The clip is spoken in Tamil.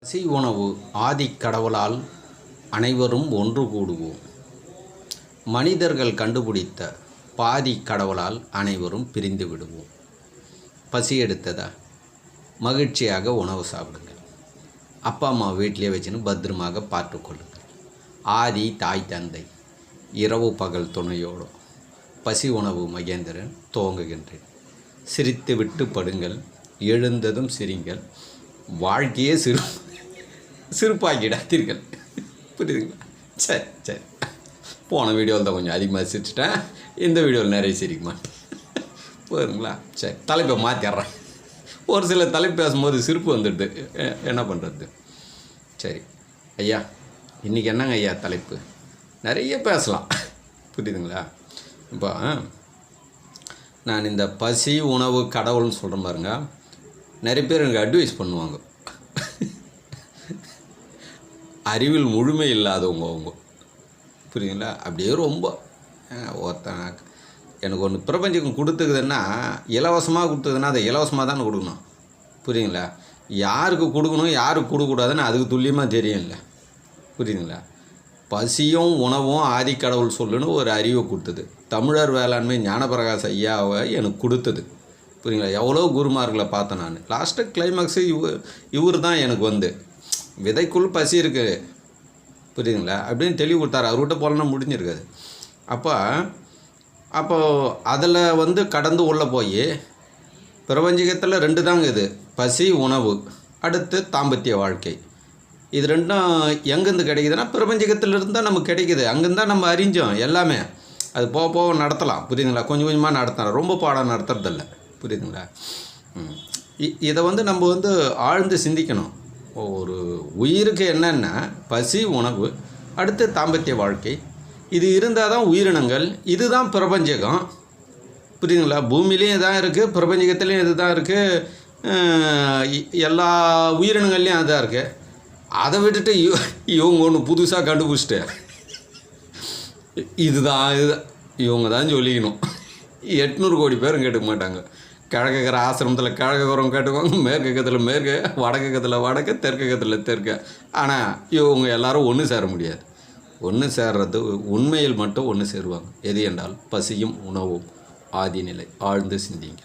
பசி உணவு ஆதிக்கடவுளால் அனைவரும் ஒன்று கூடுவோம். மனிதர்கள் கண்டுபிடித்த பாதி கடவுளால் அனைவரும் பிரிந்து விடுவோம். பசி எடுத்ததா மகிழ்ச்சியாக உணவு சாப்பிடுங்கள். அப்பா அம்மா வீட்டிலே வச்சுன்னு பத்திரமாக பார்த்துக்கொள்ளுங்கள். ஆதி தாய் தந்தை இரவு பகல் துணையோடு பசி உணவு மகேந்திரன் துவங்குகின்றேன். சிரித்து விட்டு படுங்கள், எழுந்ததும் சிரிங்கள், வாழ்க்கையே சிறுப்பாக்கிடாதீர்கள். புரியுதுங்களா? சரி சரி, போன வீடியோவில் தான் கொஞ்சம் அதிகமாக சிரிச்சிட்டேன், இந்த வீடியோவில் நிறைய சிரிக்க மாட்டேன். போதுங்களா? சரி, தலைப்பை மாற்றிடுறேன். ஒரு சில தலைப்பு பேசும்போது சிரிப்பு வந்துடுது, என்ன பண்ணுறது? சரி ஐயா, இன்றைக்கி என்னங்க ஐயா தலைப்பு? நிறைய பேசலாம், புரியுதுங்களா? இப்போ நான் இந்த பசி உணவு கடவுள்னு சொல்கிறேன் பாருங்க, நிறைய பேர் எனக்கு அட்வைஸ் பண்ணுவாங்க. அறிவில் முழுமை இல்லாதவங்க அவங்க, புரியுதுங்களா? அப்படியே ரொம்ப ஒருத்தன் எனக்கு ஒன்று பிரபஞ்சம் கொடுத்துக்குதுன்னா, இலவசமாக கொடுத்ததுன்னா அதை இலவசமாக தானே கொடுக்கணும், புரியுதுங்களா? யாருக்கு கொடுக்கணும் யாருக்கு கொடுக்கக்கூடாதுன்னு அதுக்கு துல்லியமாக தெரியும்ல, புரியுதுங்களா? பசியும் உணவும் ஆதிக்கடவுள் சொல்லுன்னு ஒரு அறிவை கொடுத்தது. தமிழர் வேளாண்மை ஞானபிரகாஷ் ஐயாவை எனக்கு கொடுத்தது, புரியுங்களா? எவ்வளோ குருமார்களை பார்த்தேன் நான். லாஸ்ட்டு கிளைமேக்ஸு இவர் தான் எனக்கு வந்து விதைக்குள் பசி இருக்குது, புரியுதுங்களா அப்படின்னு தெளிவு கொடுத்தாரு. அவர்கிட்ட போலன்னா முடிஞ்சிருக்காது. அப்போ அதில் வந்து கடந்து உள்ளே போய் பிரபஞ்சகத்தில் ரெண்டு தாங்க இது, பசி உணவு, அடுத்து தாம்பத்திய வாழ்க்கை. இது ரெண்டும் எங்கேருந்து கிடைக்குதுன்னா பிரபஞ்சகத்திலிருந்து தான் நமக்கு கிடைக்குது. அங்கேருந்து தான் நம்ம அறிஞ்சோம் எல்லாமே. அது போக போக நடத்தலாம், புரியுதுங்களா? கொஞ்சம் கொஞ்சமாக நடத்தலாம், ரொம்ப பாடம் நடத்துறதில்ல, புரியுதுங்களா? இதை வந்து நம்ம வந்து ஆழ்ந்து சிந்திக்கணும். ஒரு உயிருக்கு என்னென்னா பசி உணவு, அடுத்து தாம்பத்திய வாழ்க்கை, இது இருந்தால் தான் உயிரினங்கள், இதுதான் பிரபஞ்சகம், புரியுதுங்களா? பூமியிலையும் இதான் இருக்குது, பிரபஞ்சகத்துலேயும் இது தான் இருக்குது, எல்லா உயிரினங்கள்லேயும் அதுதான் இருக்குது. அதை விட்டுட்டு இவங்க ஒன்று புதுசாக கண்டுபிடிச்சிட்டு இதுதான் இவங்க தான் சொல்லிக்கணும். 800 கோடி பேரும் கேட்டுக்க மாட்டாங்க. கிழக்கக்கிற ஆசிரமத்தில் கிழக்கரம் கேட்டுக்குவாங்க, மேற்கத்தில் மேற்கு, வடக்கத்தில் வடக்கு, தெற்கத்தில் தெற்கு. ஆனால் இவங்க எல்லாரும் ஒன்று சேர முடியாது. ஒன்று சேர்றது உண்மையில் மட்டும் ஒன்று சேருவாங்க. எது என்றால் பசியும் உணவும் ஆதிநிலை. ஆழ்ந்து சிந்திங்க.